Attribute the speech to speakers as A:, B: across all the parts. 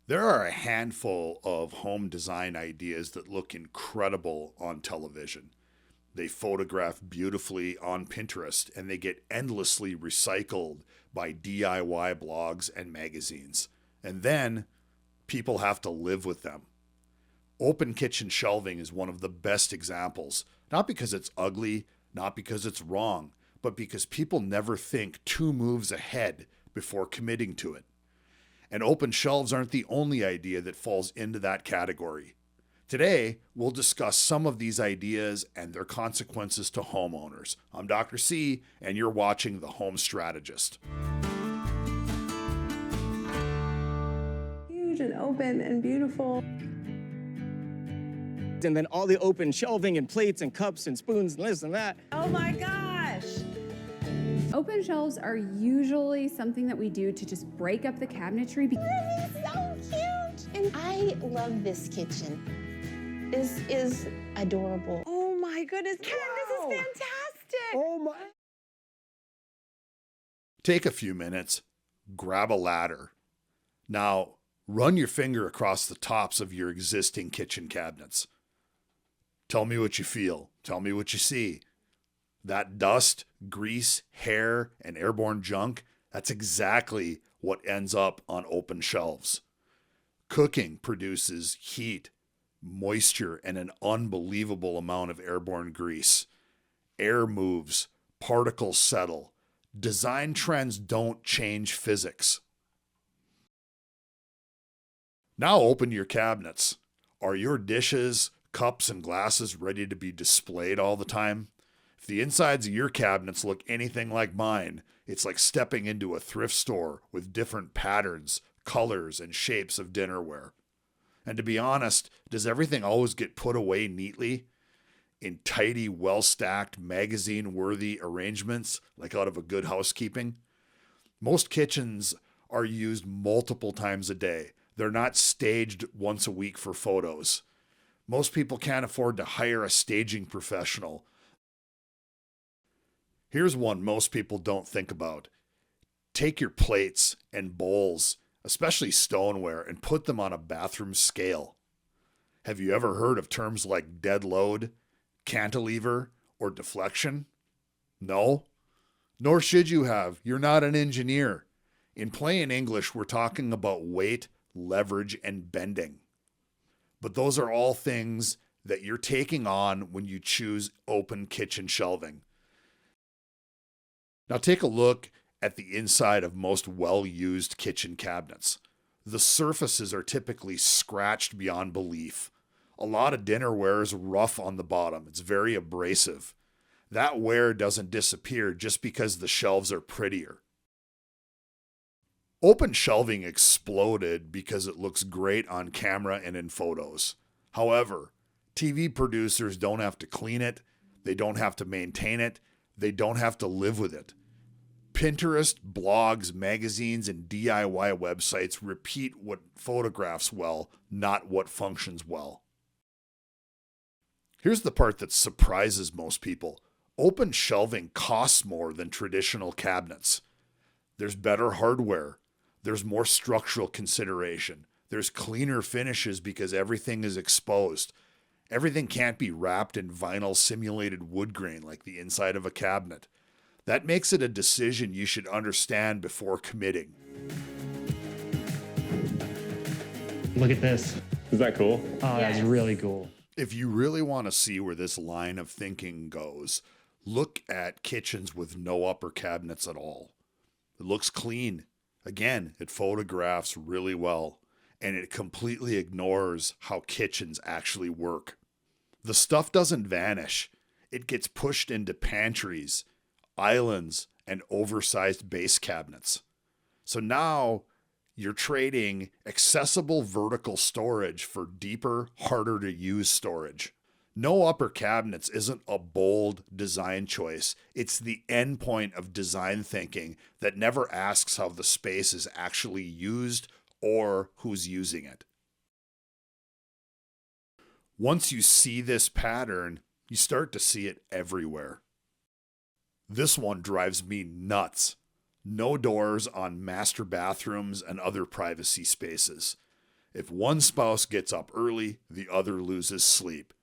A: There are a handful of home design ideas that look incredible on television. They photograph beautifully on Pinterest and they get endlessly recycled by DIY blogs and magazines. And then people have to live with them. Open kitchen shelving is one of the best examples, not because it's ugly, not because it's wrong, but because people never think two moves ahead before committing to it. And open shelves aren't the only idea that falls into that category. Today, we'll discuss some of these ideas and their consequences to homeowners. I'm Dr. C, and you're watching The Home Strategist.
B: Huge and open and beautiful.
C: And then all the open shelving and plates and cups and spoons and this and that.
B: Oh my gosh!
D: Open shelves are usually something that we do to just break up the cabinetry.
E: This is so cute! And I love this kitchen. This is adorable.
B: Oh my goodness, Ken, this is fantastic!
C: Oh my.
A: Take a few minutes, grab a ladder. Now, run your finger across the tops of your existing kitchen cabinets. Tell me what you feel. Tell me what you see. That dust, grease, hair, and airborne junk, that's exactly what ends up on open shelves. Cooking produces heat, moisture, and an unbelievable amount of airborne grease. Air moves, particles settle. Design trends don't change physics. Now open your cabinets. Are your dishes, cups, and glasses ready to be displayed all the time? If the insides of your cabinets look anything like mine, it's like stepping into a thrift store with different patterns, colors, and shapes of dinnerware. And to be honest, does everything always get put away neatly? In tidy, well-stacked, magazine-worthy arrangements, like out of a Good Housekeeping? Most kitchens are used multiple times a day. They're not staged once a week for photos. Most people can't afford to hire a staging professional. Here's one most people don't think about. Take your plates and bowls, especially stoneware, and put them on a bathroom scale. Have you ever heard of terms like dead load, cantilever, or deflection? No? Nor should you have. You're not an engineer. In plain English, we're talking about weight, leverage, and bending. But those are all things that you're taking on when you choose open kitchen shelving. Now take a look at the inside of most well-used kitchen cabinets. The surfaces are typically scratched beyond belief. A lot of dinnerware is rough on the bottom. It's very abrasive. That wear doesn't disappear just because the shelves are prettier. Open shelving exploded because it looks great on camera and in photos. However, TV producers don't have to clean it, they don't have to maintain it, they don't have to live with it. Pinterest, blogs, magazines, and DIY websites repeat what photographs well, not what functions well. Here's the part that surprises most people. Open shelving costs more than traditional cabinets. There's better hardware. There's more structural consideration. There's cleaner finishes because everything is exposed. Everything can't be wrapped in vinyl simulated wood grain like the inside of a cabinet. That makes it a decision you should understand before committing.
F: Look at this.
G: Is that cool?
F: Oh, that's really cool.
A: If you really want to see where this line of thinking goes, look at kitchens with no upper cabinets at all. It looks clean. Again, it photographs really well, and it completely ignores how kitchens actually work. The stuff doesn't vanish. It gets pushed into pantries, islands, and oversized base cabinets. So now you're trading accessible vertical storage for deeper, harder to use storage. No upper cabinets isn't a bold design choice. It's the end point of design thinking that never asks how the space is actually used or who's using it. Once you see this pattern, you start to see it everywhere. This one drives me nuts. No doors on master bathrooms and other privacy spaces. If one spouse gets up early, the other loses sleep.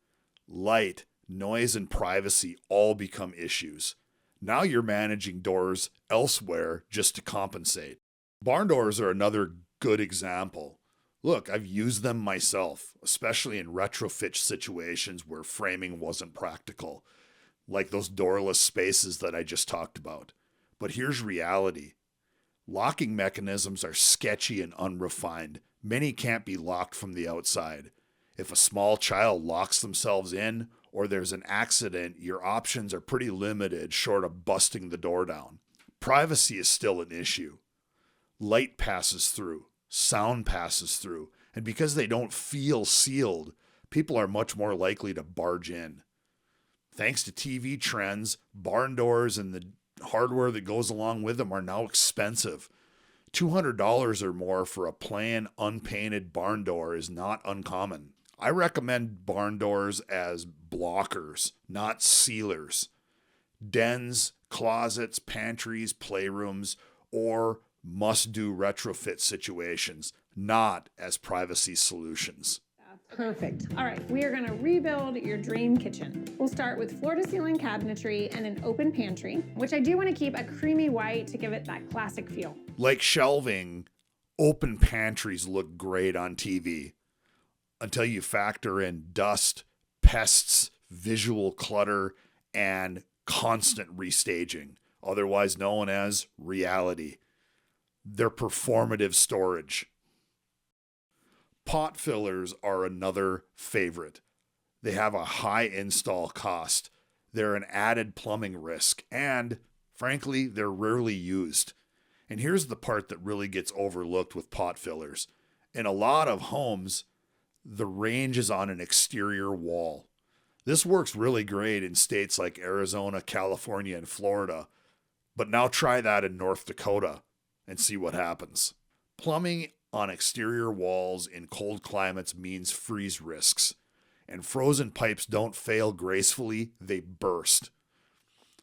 A: Light, noise, and privacy all become issues. Now you're managing doors elsewhere just to compensate. Barn doors are another good example. Look, I've used them myself, especially in retrofit situations where framing wasn't practical, like those doorless spaces that I just talked about. But here's reality. Locking mechanisms are sketchy and unrefined. Many can't be locked from the outside. If a small child locks themselves in or there's an accident, your options are pretty limited short of busting the door down. Privacy is still an issue. Light passes through, sound passes through, and because they don't feel sealed, people are much more likely to barge in. Thanks to TV trends, barn doors and the hardware that goes along with them are now expensive. $200 or more for a plain, unpainted barn door is not uncommon. I recommend barn doors as blockers, not sealers. Dens, closets, pantries, playrooms, or must-do retrofit situations, not as privacy solutions.
G: Perfect. All right, we are going to rebuild your dream kitchen. We'll start with floor-to-ceiling cabinetry and an open pantry, which I do want to keep a creamy white to give it that classic feel.
A: Like shelving, open pantries look great on TV until you factor in dust, pests, visual clutter, and constant restaging, otherwise known as reality. They're performative storage. Pot fillers are another favorite. They have a high install cost. They're an added plumbing risk, and frankly, they're rarely used. And here's the part that really gets overlooked with pot fillers. In a lot of homes, the range is on an exterior wall. This works really great in states like Arizona, California, and Florida. But now try that in North Dakota and see what happens. Plumbing on exterior walls in cold climates means freeze risks. And frozen pipes don't fail gracefully, they burst.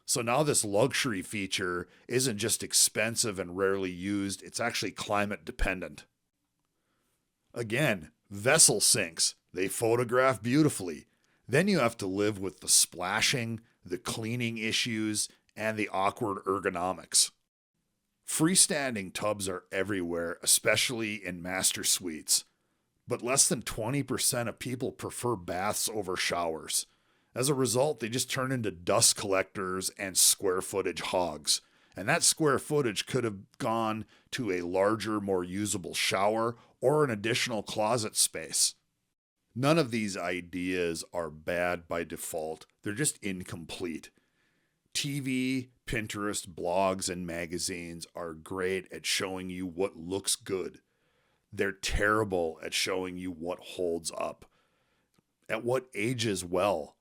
A: So now this luxury feature isn't just expensive and rarely used, it's actually climate dependent. Again, vessel sinks. They photograph beautifully. Then you have to live with the splashing, the cleaning issues, and the awkward ergonomics. Freestanding tubs are everywhere, especially in master suites. But less than 20% of people prefer baths over showers. As a result, they just turn into dust collectors and square footage hogs. And that square footage could have gone to a larger, more usable shower or an additional closet space. None of these ideas are bad by default. They're just incomplete. TV, Pinterest, blogs, and magazines are great at showing you what looks good. They're terrible at showing you what holds up, at what ages well.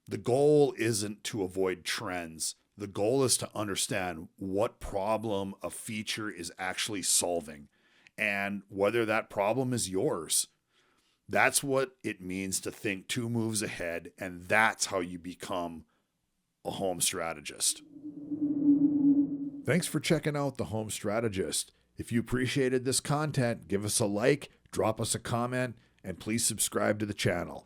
A: The goal isn't to avoid trends. The goal is to understand what problem a feature is actually solving and whether that problem is yours. That's what it means to think 2 moves ahead, and that's how you become a home strategist. Thanks for checking out The Home Strategist. If you appreciated this content, give us a like, drop us a comment, and please subscribe to the channel.